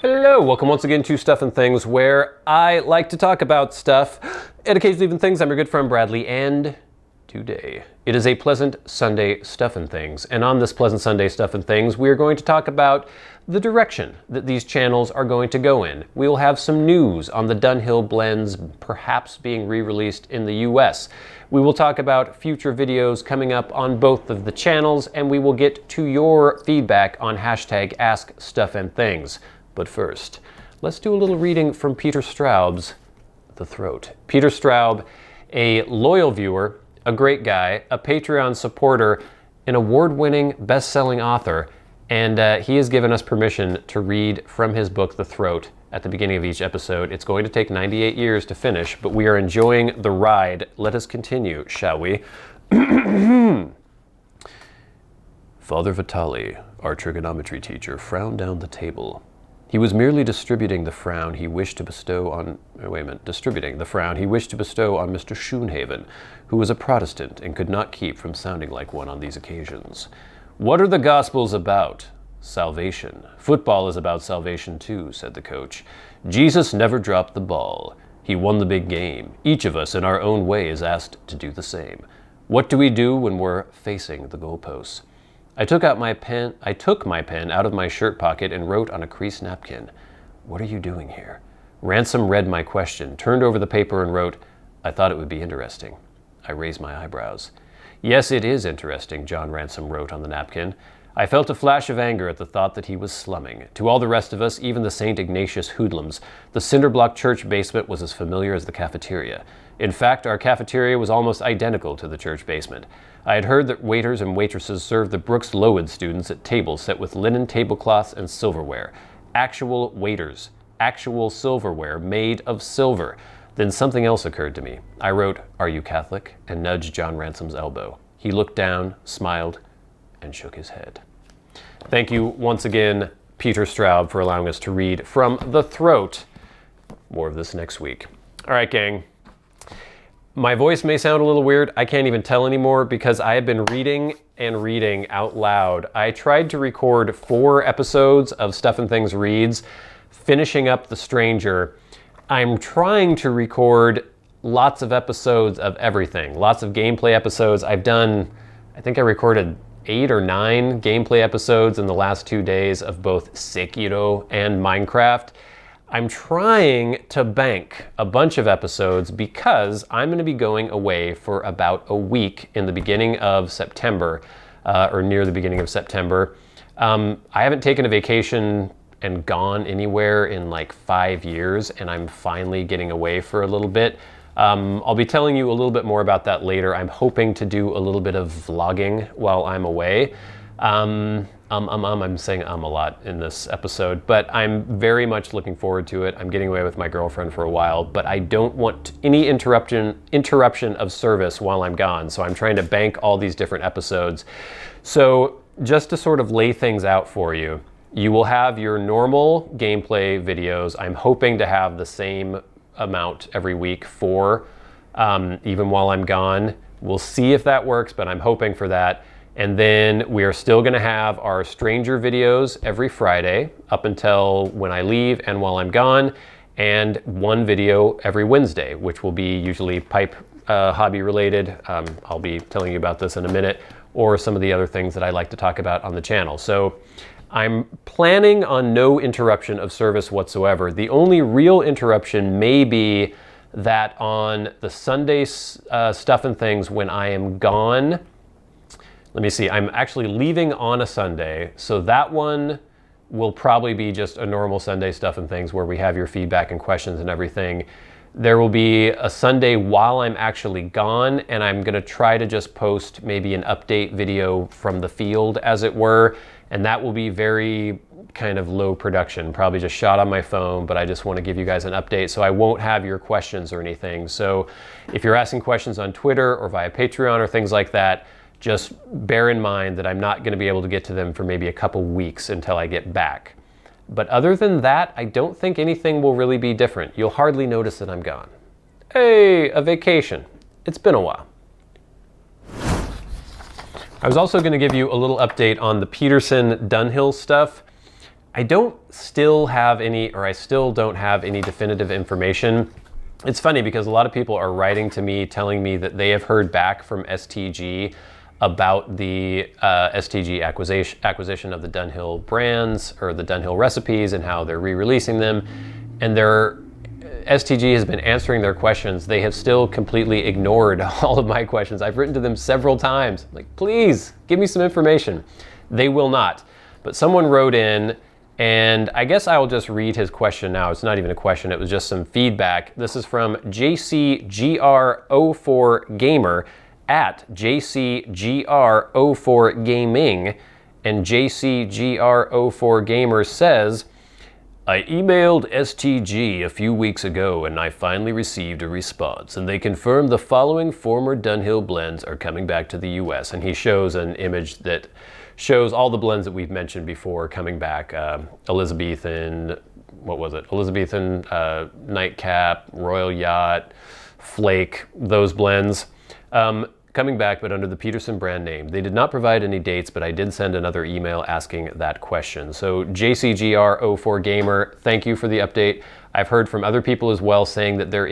Hello, welcome once again to Stuff and Things, where I like to talk about stuff and occasionally even things. I'm your good friend Bradley, and today it is a pleasant Sunday Stuff and Things. And on this pleasant Sunday Stuff and Things, we are going to talk about the direction that these channels are going to go in. We will have some news on the Dunhill blends perhaps being re-released in the US. We will talk about future videos coming up on both of the channels, and we will get to your feedback on hashtag askstuffandthings. But first, let's do a little reading from Peter Straub's The Throat. Peter Straub, a loyal viewer, a great guy, a Patreon supporter, an award-winning, best-selling author, and he has given us permission to read from his book, The Throat, at the beginning of each episode. It's going to take 98 years to finish, but we are enjoying the ride. Let us continue, shall we? Father Vitali, our trigonometry teacher, frowned down the table. He was merely distributing the frown he wished to bestow on Mr. Schoonhaven, who was a Protestant and could not keep from sounding like one on these occasions. What are the Gospels about? Salvation. Football is about salvation too, said the coach. Jesus never dropped the ball. He won the big game. Each of us in our own way is asked to do the same. What do we do when we're facing the goalposts? I took my pen out of my shirt pocket and wrote on a creased napkin. What are you doing here? Ransom read my question, turned over the paper and wrote, I thought it would be interesting. I raised my eyebrows. Yes, it is interesting, John Ransom wrote on the napkin. I felt a flash of anger at the thought that he was slumming. To all the rest of us, even the St. Ignatius hoodlums, the cinderblock church basement was as familiar as the cafeteria. In fact, our cafeteria was almost identical to the church basement. I had heard that waiters and waitresses served the Brooks Lowood students at tables set with linen tablecloths and silverware. Actual waiters. Actual silverware made of silver. Then something else occurred to me. I wrote, Are you Catholic? And nudged John Ransom's elbow. He looked down, smiled, and shook his head. Thank you once again, Peter Straub, for allowing us to read from The Throat. More of this next week. All right, gang. My voice may sound a little weird. I can't even tell anymore because I have been reading and reading out loud. I tried to record 4 episodes of Stuff and Things Reads, finishing up The Stranger. I'm trying to record lots of episodes of everything, lots of gameplay episodes. I think I recorded 8 or 9 gameplay episodes in the last 2 days of both Sekiro and Minecraft. I'm trying to bank a bunch of episodes because I'm going to be going away for about a week in the beginning of September, or near the beginning of September. I haven't taken a vacation and gone anywhere in like 5 years, and I'm finally getting away for a little bit. I'll be telling you a little bit more about that later. I'm hoping to do a little bit of vlogging while I'm away. I'm saying a lot in this episode, but I'm very much looking forward to it. I'm getting away with my girlfriend for a while, but I don't want any interruption of service while I'm gone. So I'm trying to bank all these different episodes. So just to sort of lay things out for you, you will have your normal gameplay videos. I'm hoping to have the same amount every week for even while I'm gone. We'll see if that works, but I'm hoping for that. And then we are still gonna have our Stranger videos every Friday up until when I leave and while I'm gone, and 1 video every Wednesday, which will be usually pipe hobby related. I'll be telling you about this in a minute, or some of the other things that I like to talk about on the channel. So I'm planning on no interruption of service whatsoever. The only real interruption may be that on the Sunday Stuff and Things when I am gone. Let me see, I'm actually leaving on a Sunday, so that one will probably be just a normal Sunday Stuff and Things where we have your feedback and questions and everything. There will be a Sunday while I'm actually gone, and I'm gonna try to just post maybe an update video from the field, as it were, and that will be very kind of low production, probably just shot on my phone, but I just wanna give you guys an update, so I won't have your questions or anything. So if you're asking questions on Twitter or via Patreon or things like that, just bear in mind that I'm not going to be able to get to them for maybe a couple weeks until I get back. But other than that, I don't think anything will really be different. You'll hardly notice that I'm gone. Hey, a vacation. It's been a while. I was also going to give you a little update on the Peterson Dunhill stuff. I still don't have any definitive information. It's funny because a lot of people are writing to me telling me that they have heard back from STG about the STG acquisition of the Dunhill brands or the Dunhill recipes and how they're re-releasing them. And STG has been answering their questions. They have still completely ignored all of my questions. I've written to them several times, like, please give me some information. They will not. But someone wrote in, and I guess I will just read his question now. It's not even a question, it was just some feedback. This is from JCGR04Gamer at JCGR04Gaming, and JCGR04Gamer says, I emailed STG a few weeks ago and I finally received a response, and they confirmed the following former Dunhill blends are coming back to the US. And he shows an image that shows all the blends that we've mentioned before coming back. Elizabethan, what was it? Elizabethan, Nightcap, Royal Yacht, Flake, those blends. Coming back, but under the Peterson brand name. They did not provide any dates, but I did send another email asking that question. So JCGR04Gamer, thank you for the update. I've heard from other people as well saying that there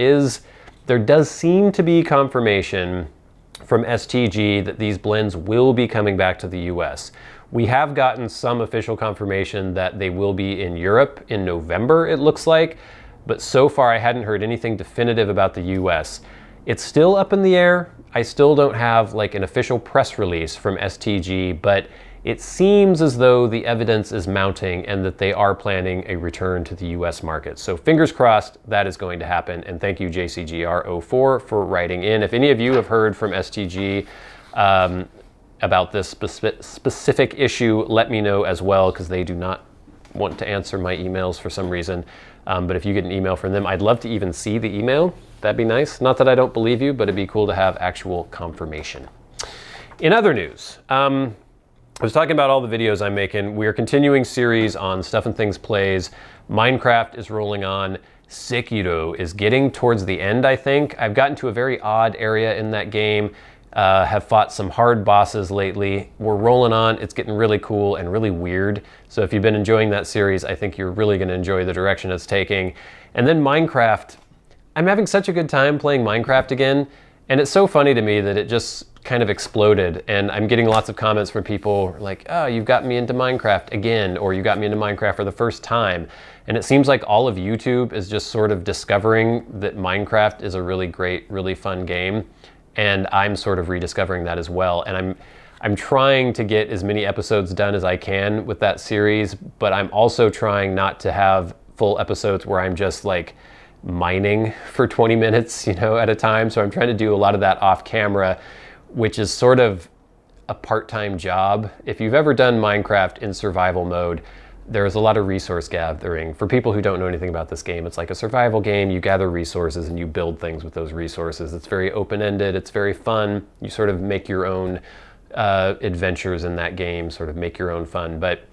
does seem to be confirmation from STG that these blends will be coming back to the US. We have gotten some official confirmation that they will be in Europe in November, it looks like, but so far I hadn't heard anything definitive about the US. It's still up in the air. I still don't have like an official press release from STG, but it seems as though the evidence is mounting and that they are planning a return to the US market. So fingers crossed that is going to happen. And thank you JCGR04 for writing in. If any of you have heard from STG about this specific issue, let me know as well, because they do not want to answer my emails for some reason. But if you get an email from them, I'd love to even see the email. That'd be nice. Not that I don't believe you, but it'd be cool to have actual confirmation. In other news, I was talking about all the videos I'm making. We are continuing series on Stuff and Things plays. Minecraft is rolling on. Sekiro is getting towards the end, I think. I've gotten to a very odd area in that game. Have fought some hard bosses lately. We're rolling on. It's getting really cool and really weird. So if you've been enjoying that series, I think you're really going to enjoy the direction it's taking. And then Minecraft. I'm having such a good time playing Minecraft again. And it's so funny to me that it just kind of exploded. And I'm getting lots of comments from people like, oh, you've got me into Minecraft again, or you got me into Minecraft for the first time. And it seems like all of YouTube is just sort of discovering that Minecraft is a really great, really fun game. And I'm sort of rediscovering that as well. And I'm trying to get as many episodes done as I can with that series, but I'm also trying not to have full episodes where I'm just like mining for 20 minutes, at a time. So I'm trying to do a lot of that off camera, which is sort of a part-time job. If you've ever done Minecraft in survival mode, there's a lot of resource gathering. For people who don't know anything about this game, it's like a survival game. You gather resources and you build things with those resources. It's very open-ended. It's very fun. You sort of make your own adventures in that game, sort of make your own fun. But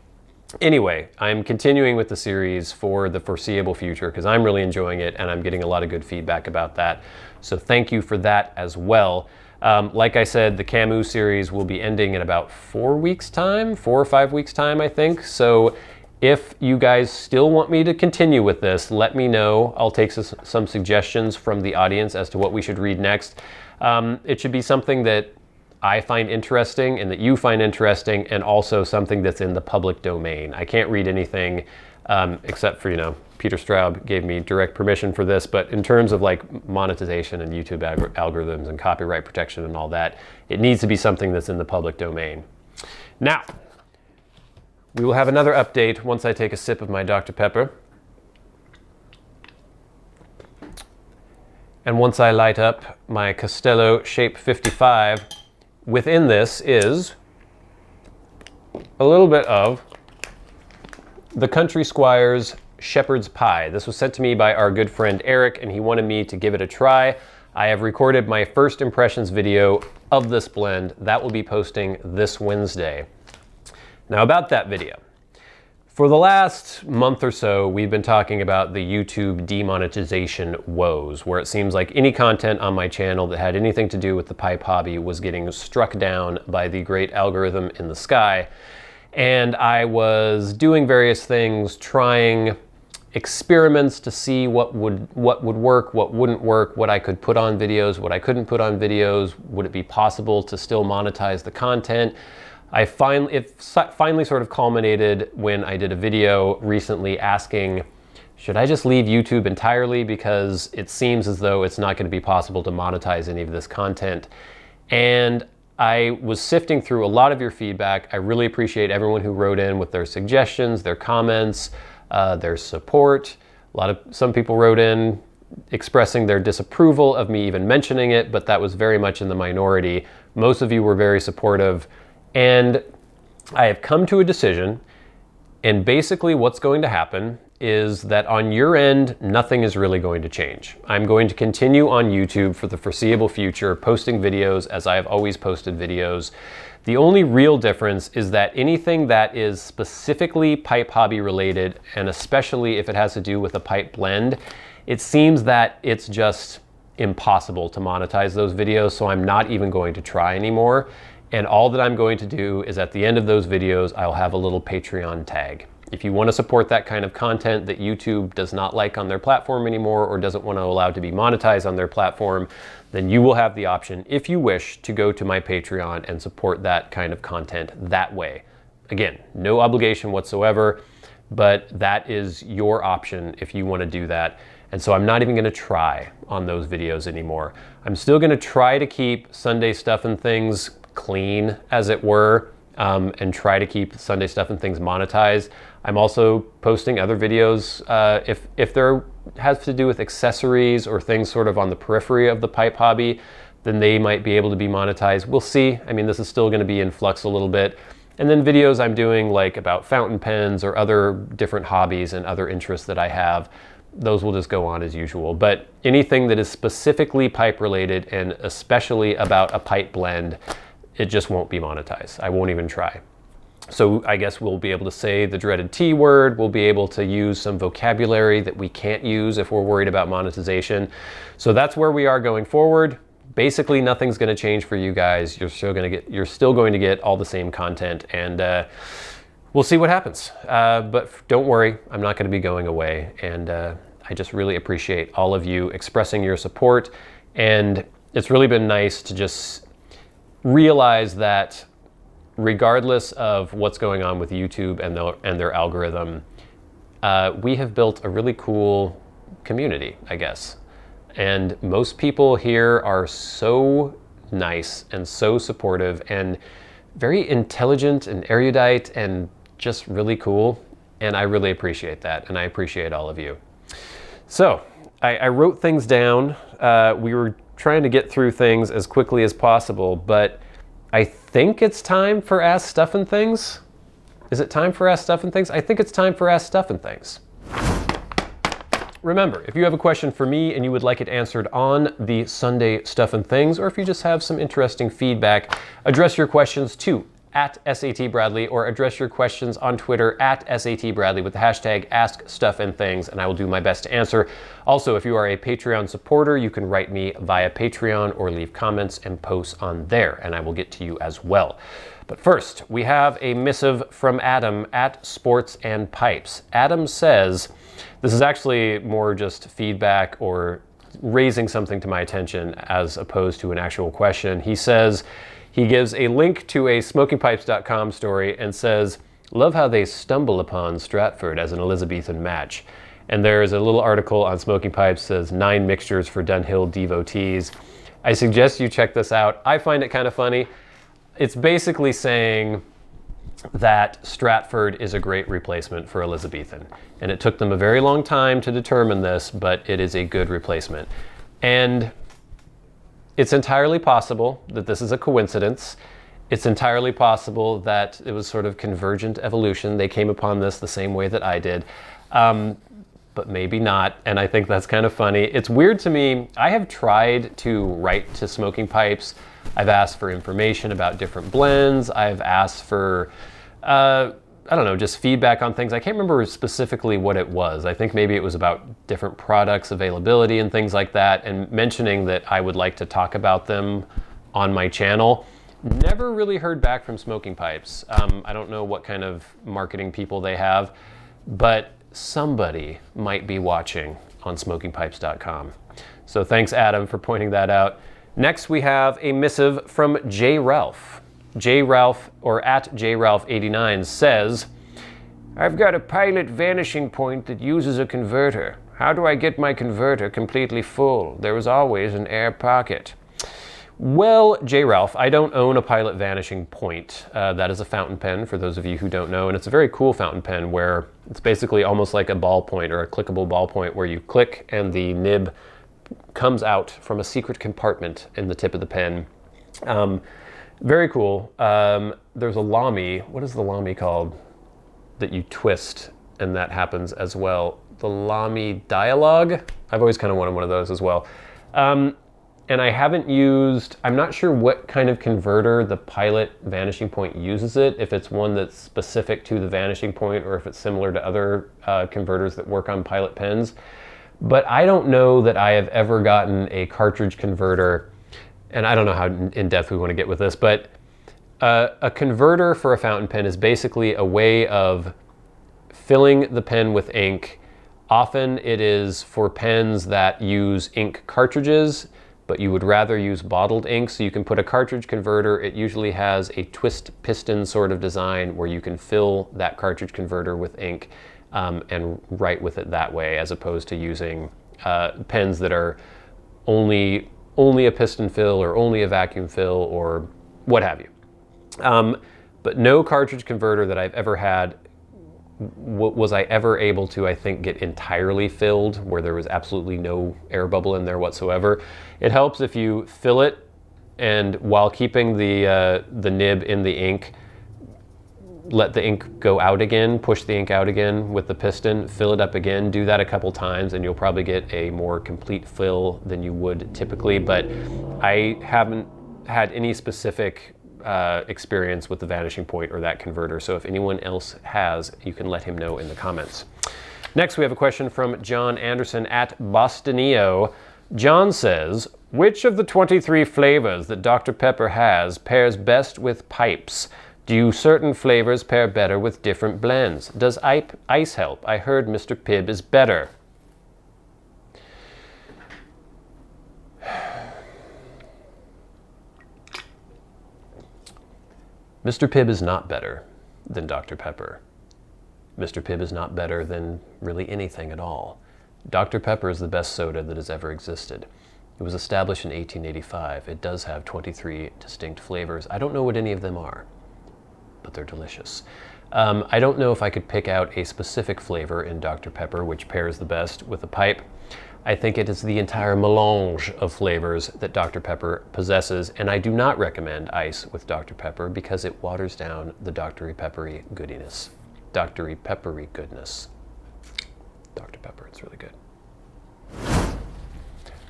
anyway, I'm continuing with the series for the foreseeable future because I'm really enjoying it and I'm getting a lot of good feedback about that. So thank you for that as well. Like I said, the Camus series will be ending in about 4 weeks' time, 4 or 5 weeks' time, I think. So if you guys still want me to continue with this, let me know. I'll take some suggestions from the audience as to what we should read next. It should be something that I find interesting and that you find interesting, and also something that's in the public domain. I can't read anything except for, Peter Straub gave me direct permission for this, but in terms of like monetization and YouTube algorithms and copyright protection and all that, it needs to be something that's in the public domain. Now, we will have another update once I take a sip of my Dr. Pepper. And once I light up my Castello Shape 55, within this is a little bit of the Country Squire's Shepherd's Pie. This was sent to me by our good friend Eric, and he wanted me to give it a try. I have recorded my first impressions video of this blend. That will be posting this Wednesday. Now about that video. For the last month or so, we've been talking about the YouTube demonetization woes, where it seems like any content on my channel that had anything to do with the pipe hobby was getting struck down by the great algorithm in the sky. and I was doing various things, trying experiments to see what would work, what wouldn't work, what I could put on videos, what I couldn't put on videos, would it be possible to still monetize the content. It finally sort of culminated when I did a video recently asking, should I just leave YouTube entirely because it seems as though it's not going to be possible to monetize any of this content. And I was sifting through a lot of your feedback. I really appreciate everyone who wrote in with their suggestions, their comments, their support. Some people wrote in expressing their disapproval of me even mentioning it, but that was very much in the minority. Most of you were very supportive, and I have come to a decision, and basically what's going to happen is that on your end, nothing is really going to change. I'm going to continue on YouTube for the foreseeable future, posting videos as I have always posted videos. The only real difference is that anything that is specifically pipe hobby related, and especially if it has to do with a pipe blend, it seems that it's just impossible to monetize those videos, so I'm not even going to try anymore. And all that I'm going to do is at the end of those videos, I'll have a little Patreon tag. If you want to support that kind of content that YouTube does not like on their platform anymore or doesn't want to allow to be monetized on their platform, then you will have the option, if you wish, to go to my Patreon and support that kind of content that way. Again, no obligation whatsoever, but that is your option if you want to do that. And so I'm not even going to try on those videos anymore. I'm still going to try to keep Sunday Stuff and Things clean, as it were, and try to keep Sunday Stuff and Things monetized. I'm also posting other videos if there has to do with accessories or things sort of on the periphery of the pipe hobby, then they might be able to be monetized. We'll see. I mean, this is still going to be in flux a little bit. And then videos I'm doing like about fountain pens or other different hobbies and other interests that I have, those will just go on as usual. But anything that is specifically pipe related and especially about a pipe blend, it just won't be monetized. I won't even try. So I guess we'll be able to say the dreaded T word. We'll be able to use some vocabulary that we can't use if we're worried about monetization. So that's where we are going forward. Basically, nothing's going to change for you guys. You're still going to get all the same content, and we'll see what happens. But don't worry, I'm not going to be going away. And I just really appreciate all of you expressing your support. And it's really been nice to just realize that regardless of what's going on with YouTube and their algorithm, we have built a really cool community, I guess. And most people here are so nice and so supportive and very intelligent and erudite and just really cool. And I really appreciate that. And I appreciate all of you. So I wrote things down. We were trying to get through things as quickly as possible, but I think it's time for Ask Stuff and Things. Is it time for Ask Stuff and Things? I think it's time for Ask Stuff and Things. Remember, if you have a question for me and you would like it answered on the Sunday Stuff and Things, or if you just have some interesting feedback, address your questions to @SATBradley or address your questions on Twitter @SATBradley with the hashtag AskStuffandThings, and I will do my best to answer. Also, if you are a Patreon supporter, you can write me via Patreon or leave comments and posts on there, and I will get to you as well. But first, we have a missive from Adam @SportsAndPipes. Adam says, this is actually more just feedback or raising something to my attention as opposed to an actual question. He says, he gives a link to a smokingpipes.com story and says, love how they stumble upon Stratford as an Elizabethan match. And there's a little article on Smoking Pipes that says 9 mixtures for Dunhill devotees. I suggest you check this out. I find it kind of funny. It's basically saying that Stratford is a great replacement for Elizabethan. And it took them a very long time to determine this, but it is a good replacement. And it's entirely possible that this is a coincidence. It's entirely possible that it was sort of convergent evolution. They came upon this the same way that I did, but maybe not. And I think that's kind of funny. It's weird to me. I have tried to write to Smoking Pipes. I've asked for information about different blends. I've asked for, I don't know, just feedback on things. I can't remember specifically what it was. I think maybe it was about different products availability and things like that, and mentioning that I would like to talk about them on my channel. Never really heard back from Smoking Pipes. I don't know what kind of marketing people they have, but somebody might be watching on smokingpipes.com. So thanks, Adam, for pointing that out. Next, we have a missive from J. Ralph. J. Ralph, or at JRalph89, says, I've got a pilot vanishing point that uses a converter. How do I get my converter completely full? There is always an air pocket. Well, J. Ralph, I don't own a pilot vanishing point. That is a fountain pen, for those of you who don't know, and it's a very cool fountain pen where it's basically almost like a ballpoint or a clickable ballpoint where you click and the nib comes out from a secret compartment in the tip of the pen. Very cool. There's a Lamy. What is the Lamy called that you twist and that happens as well? The Lamy Dialogue? I've always kind of wanted one of those as well. And I haven't used, I'm not sure what kind of converter the pilot vanishing point uses it, if it's one that's specific to the vanishing point or if it's similar to other converters that work on pilot pens. But I don't know that I have ever gotten a cartridge converter, and I don't know how in depth we want to get with this, but a converter for a fountain pen is basically a way of filling the pen with ink. Often it is for pens that use ink cartridges, but you would rather use bottled ink, so you can put a cartridge converter. It usually has a twist piston sort of design where you can fill that cartridge converter with ink and write with it that way, as opposed to using pens that are only a piston fill or only a vacuum fill or what have you. But no cartridge converter that I've ever had was I ever able to, I think, get entirely filled where there was absolutely no air bubble in there whatsoever. It helps if you fill it and while keeping the nib in the ink, let the ink go out again, push the ink out again with the piston, fill it up again, do that a couple times and you'll probably get a more complete fill than you would typically, but I haven't had any specific experience with the vanishing point or that converter. So if anyone else has, you can let him know in the comments. Next, we have a question from John Anderson at Bostonio. John says, which of the 23 flavors that Dr. Pepper has pairs best with pipes? Do certain flavors pair better with different blends? Does ice help? I heard Mr. Pibb is better. Mr. Pibb is not better than Dr. Pepper. Mr. Pibb is not better than really anything at all. Dr. Pepper is the best soda that has ever existed. It was established in 1885. It does have 23 distinct flavors. I don't know what any of them are, but they're delicious. I don't know if I could pick out a specific flavor in Dr. Pepper which pairs the best with a pipe. I think it is the entire melange of flavors that Dr. Pepper possesses, and I do not recommend ice with Dr. Pepper because it waters down the Dr. Peppery goodiness. Dr. Peppery goodness. Dr. Pepper, it's really good.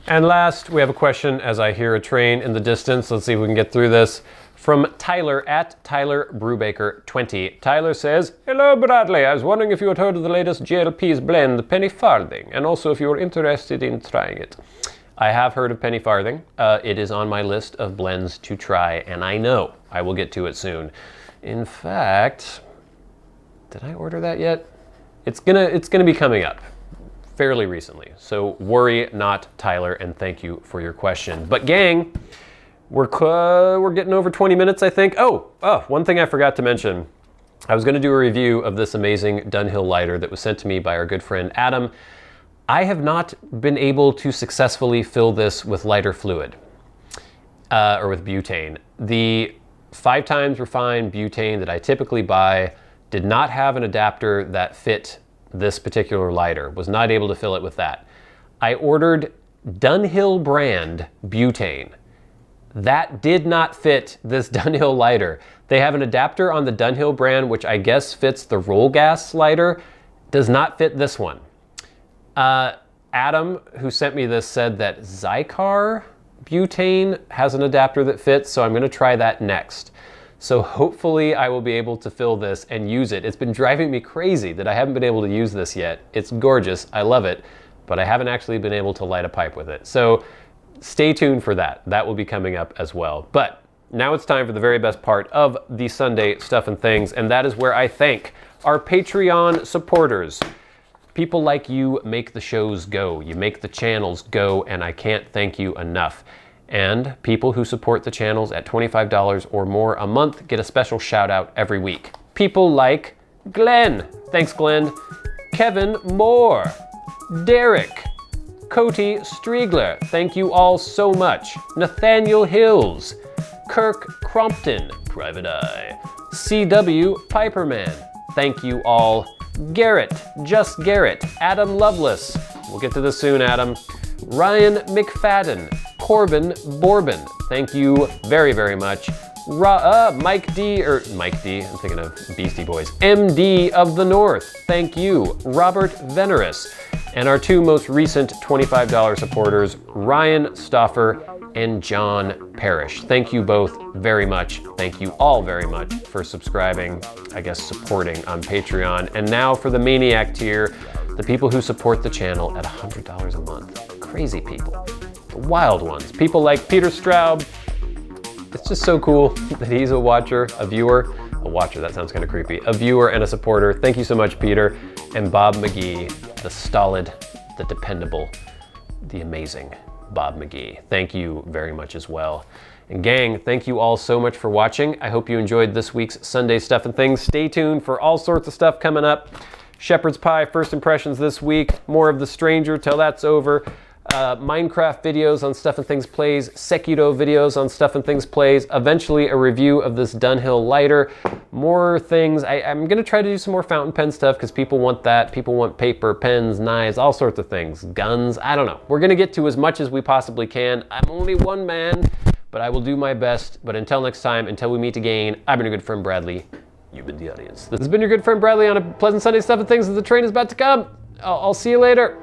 And last, we have a question as I hear a train in the distance. Let's see if we can get through this. From Tyler at Tyler Brubaker 20. Tyler says, hello Bradley, I was wondering if you had heard of the latest JLP's blend, the Penny Farthing, and also if you were interested in trying it. I have heard of Penny Farthing. It is on my list of blends to try, and I know I will get to it soon. In fact, did I order that yet? It's gonna be coming up fairly recently, so worry not, Tyler, and thank you for your question. But gang, we're getting over 20 minutes, I think. Oh, one thing I forgot to mention. I was going to do a review of this amazing Dunhill lighter that was sent to me by our good friend Adam. I have not been able to successfully fill this with lighter fluid, or with butane. The 5 times refined butane that I typically buy did not have an adapter that fit this particular lighter, was not able to fill it with that. I ordered Dunhill brand butane. That did not fit this Dunhill lighter. They have an adapter on the Dunhill brand, which I guess fits the roll gas lighter, does not fit this one. Adam, who sent me this, said that Zycar butane has an adapter that fits, so I'm gonna try that next. So hopefully I will be able to fill this and use it. It's been driving me crazy that I haven't been able to use this yet. It's gorgeous, I love it, but I haven't actually been able to light a pipe with it. So stay tuned for that. That will be coming up as well. But now it's time for the very best part of the Sunday Stuff and Things, and that is where I thank our Patreon supporters. People like you make the shows go, you make the channels go, and I can't thank you enough. And people who support the channels at $25 or more a month get a special shout out every week. People like Glenn, thanks Glenn, Kevin Moore, Derek, Cody Striegler, thank you all so much, Nathaniel Hills, Kirk Crompton, Private Eye, CW Piperman, thank you all, Garret, Just Garret, Adam Loveless, we'll get to this soon Adam, Ryan McFadin, corbynborbyn, thank you very, very much. Mike D, I'm thinking of Beastie Boys. MDoftheNorth, thank you. Robert Venerus. And our two most recent $25 supporters, Ryan Stauffer and John Parrish. Thank you both very much. Thank you all very much for subscribing, I guess supporting on Patreon. And now for the Maniac tier, the people who support the channel at $100 a month. Crazy people. The wild ones. People like Peter Straub. It's just so cool that he's a watcher, a viewer. A watcher, that sounds kind of creepy. A viewer and a supporter. Thank you so much, Peter. And Bob Magee, the stolid, the dependable, the amazing Bob Magee. Thank you very much as well. And gang, thank you all so much for watching. I hope you enjoyed this week's Sunday Stuff and Things. Stay tuned for all sorts of stuff coming up. Shepherd's Pie first impressions this week. More of The Stranger till that's over. Minecraft videos on Stuff and Things Plays, Sekiro videos on Stuff and Things Plays, eventually a review of this Dunhill lighter, more things. I'm gonna try to do some more fountain pen stuff because people want that. People want paper, pens, knives, all sorts of things, guns, I don't know. We're gonna get to as much as we possibly can. I'm only one man, but I will do my best. But until next time, until we meet again, I've been your good friend Bradley. You've been the audience. This has been your good friend Bradley on a pleasant Sunday Stuff and Things as the train is about to come. I'll see you later.